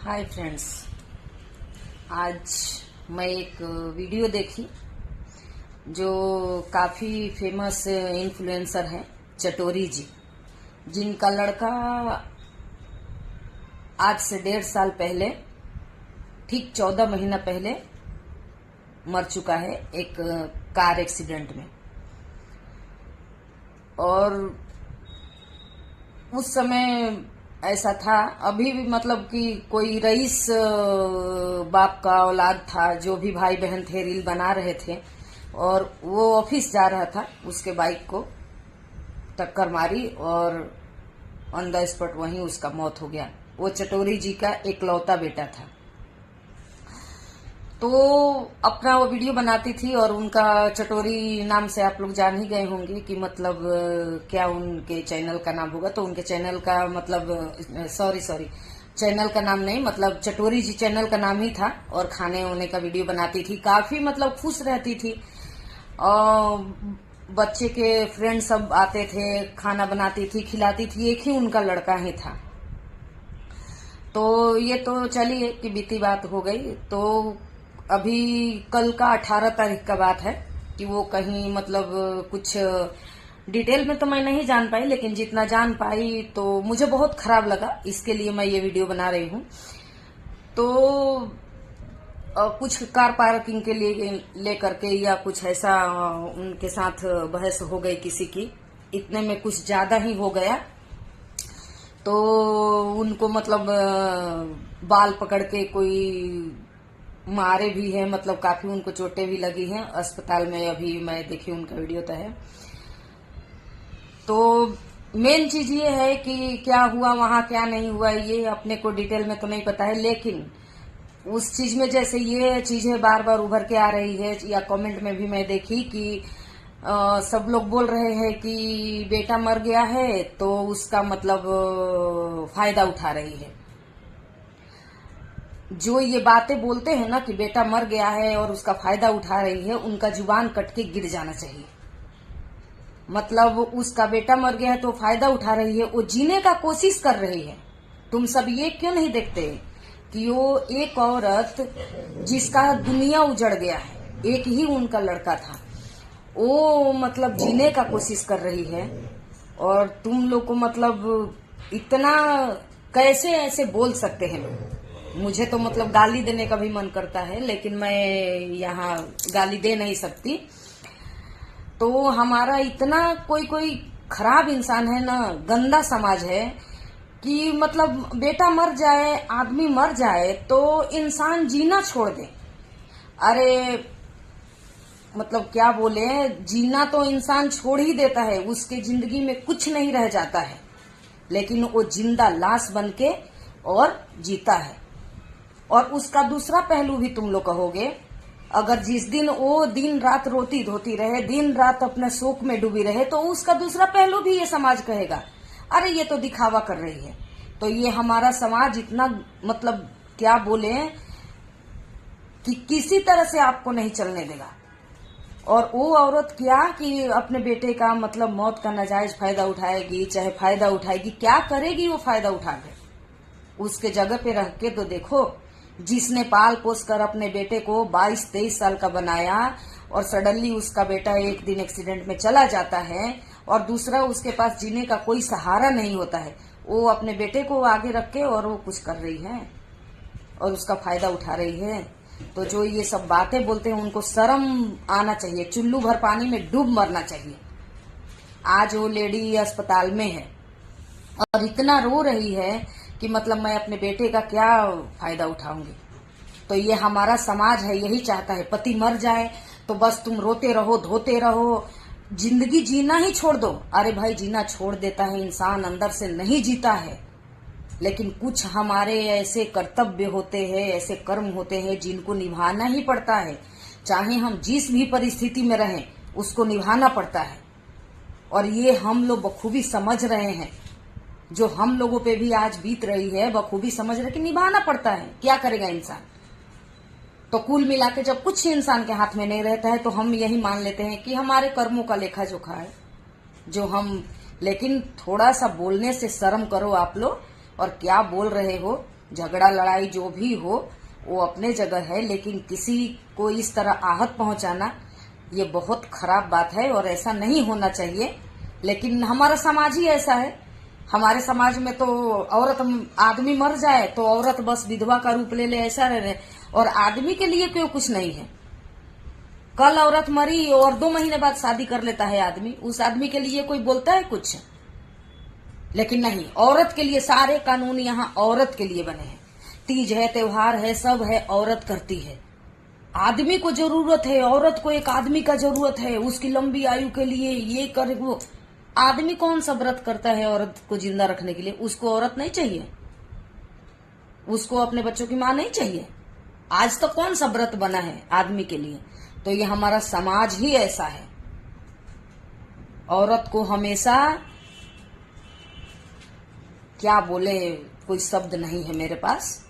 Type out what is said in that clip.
Hi friends, आज मैं एक वीडियो देखी जो काफ़ी फेमस इन्फ्लुएंसर हैं चटोरी जी, जिनका लड़का आज से 1.5 साल पहले, ठीक 14 महीना पहले मर चुका है एक कार एक्सीडेंट में। और उस समय ऐसा था, अभी भी मतलब कि कोई रईस बाप का औलाद था, जो भी भाई बहन थे रील बना रहे थे, और वो ऑफिस जा रहा था, उसके बाइक को टक्कर मारी और ऑन द स्पॉट वहीं उसका मौत हो गया। वो चटोरी जी का इकलौता बेटा था। तो अपना वो वीडियो बनाती थी, और उनका चटोरी नाम से आप लोग जान ही गए होंगे कि मतलब क्या उनके चैनल का नाम होगा। तो उनके चैनल का मतलब सॉरी चैनल का नाम नहीं, मतलब चटोरी जी चैनल का नाम ही था। और खाने होने का वीडियो बनाती थी, काफी मतलब खुश रहती थी। और बच्चे के फ्रेंड सब आते थे, खाना बनाती थी, खिलाती थी। एक ही उनका लड़का ही था। तो ये तो चलिए कि बीती बात हो गई। तो अभी कल का 18 तारीख का बात है कि वो कहीं मतलब कुछ डिटेल में तो मैं नहीं जान पाई, लेकिन जितना जान पाई तो मुझे बहुत खराब लगा, इसके लिए मैं ये वीडियो बना रही हूँ। तो कुछ कार पार्किंग के लिए लेकर के या कुछ ऐसा उनके साथ बहस हो गई किसी की, इतने में कुछ ज्यादा ही हो गया। तो उनको मतलब बाल पकड़ के कोई मारे भी है, मतलब काफी उनको चोटें भी लगी हैं। अस्पताल में अभी मैं देखी, उनका वीडियो तो है। तो मेन चीज ये है कि क्या हुआ वहां, क्या नहीं हुआ, ये अपने को डिटेल में तो नहीं पता है। लेकिन उस चीज में जैसे ये चीजें बार बार उभर के आ रही है, या कमेंट में भी मैं देखी कि सब लोग बोल रहे हैं कि बेटा मर गया है तो उसका मतलब फायदा उठा रही है। जो ये बातें बोलते हैं ना कि बेटा मर गया है और उसका फायदा उठा रही है, उनका जुबान कट के गिर जाना चाहिए। मतलब उसका बेटा मर गया है तो फायदा उठा रही है, वो जीने का कोशिश कर रही है। तुम सब ये क्यों नहीं देखते कि वो एक औरत जिसका दुनिया उजड़ गया है, एक ही उनका लड़का था, वो मतलब जीने का कोशिश कर रही है। और तुम लोग को मतलब इतना कैसे ऐसे बोल सकते हैं लोग। मुझे तो मतलब गाली देने का भी मन करता है, लेकिन मैं यहाँ गाली दे नहीं सकती। तो हमारा इतना कोई खराब इंसान है ना, गंदा समाज है कि मतलब बेटा मर जाए, आदमी मर जाए तो इंसान जीना छोड़ दे। अरे मतलब क्या बोले, जीना तो इंसान छोड़ ही देता है, उसके जिंदगी में कुछ नहीं रह जाता है, लेकिन वो जिंदा लाश बन के और जीता है। और उसका दूसरा पहलू भी तुम लोग कहोगे, अगर जिस दिन वो दिन रात रोती धोती रहे, दिन रात अपने शोक में डूबी रहे, तो उसका दूसरा पहलू भी ये समाज कहेगा, अरे ये तो दिखावा कर रही है। तो ये हमारा समाज इतना मतलब क्या बोले कि किसी तरह से आपको नहीं चलने देगा। और वो औरत क्या कि अपने बेटे का मतलब मौत का नाजायज फायदा उठाएगी, चाहे फायदा उठाएगी, क्या करेगी वो फायदा उठा के। उसके जगह पे रह के तो देखो, जिसने पाल पोस कर अपने बेटे को 22-23 साल का बनाया, और सडनली उसका बेटा एक दिन एक्सीडेंट में चला जाता है, और दूसरा उसके पास जीने का कोई सहारा नहीं होता है, वो अपने बेटे को आगे रख के और वो कुछ कर रही है और उसका फायदा उठा रही है। तो जो ये सब बातें बोलते हैं उनको शर्म आना चाहिए, चुल्लू भर पानी में डूब मरना चाहिए। आज वो लेडी अस्पताल में है और इतना रो रही है कि मतलब मैं अपने बेटे का क्या फायदा उठाऊंगी। तो ये हमारा समाज है, यही चाहता है पति मर जाए तो बस तुम रोते रहो, धोते रहो, जिंदगी जीना ही छोड़ दो। अरे भाई, जीना छोड़ देता है इंसान, अंदर से नहीं जीता है। लेकिन कुछ हमारे ऐसे कर्तव्य होते हैं, ऐसे कर्म होते हैं जिनको निभाना ही पड़ता है। चाहे हम जिस भी परिस्थिति में रहें, उसको निभाना पड़ता है। और ये हम लोग बखूबी समझ रहे हैं, जो हम लोगों पे भी आज बीत रही है, बखूबी समझ रहे कि निभाना पड़ता है। क्या करेगा इंसान। तो कुल मिला के जब कुछ इंसान के हाथ में नहीं रहता है, तो हम यही मान लेते हैं कि हमारे कर्मों का लेखा जोखा है जो हम। लेकिन थोड़ा सा बोलने से शर्म करो आप लोग, और क्या बोल रहे हो झगड़ा लड़ाई जो भी हो वो अपने जगह है, लेकिन किसी को इस तरह आहत पहुंचाना ये बहुत खराब बात है और ऐसा नहीं होना चाहिए। लेकिन हमारा समाज ही ऐसा है। हमारे समाज में तो आदमी मर जाए तो औरत बस विधवा का रूप ले ले, ऐसा रहे। और आदमी के लिए क्यों कुछ नहीं है। कल औरत मरी और 2 महीने बाद शादी कर लेता है आदमी, उस आदमी के लिए कोई बोलता है कुछ? लेकिन नहीं, औरत के लिए सारे कानून यहाँ औरत के लिए बने हैं। तीज है, त्योहार है, सब है, औरत करती है। आदमी को जरूरत है, औरत को एक आदमी का जरूरत है उसकी लंबी आयु के लिए, ये कर वो। आदमी कौन सा व्रत करता है औरत को जिंदा रखने के लिए? उसको औरत नहीं चाहिए? उसको अपने बच्चों की मां नहीं चाहिए? आज तो कौन सा व्रत बना है आदमी के लिए? तो ये हमारा समाज ही ऐसा है। औरत को हमेशा, क्या बोले, कोई शब्द नहीं है मेरे पास।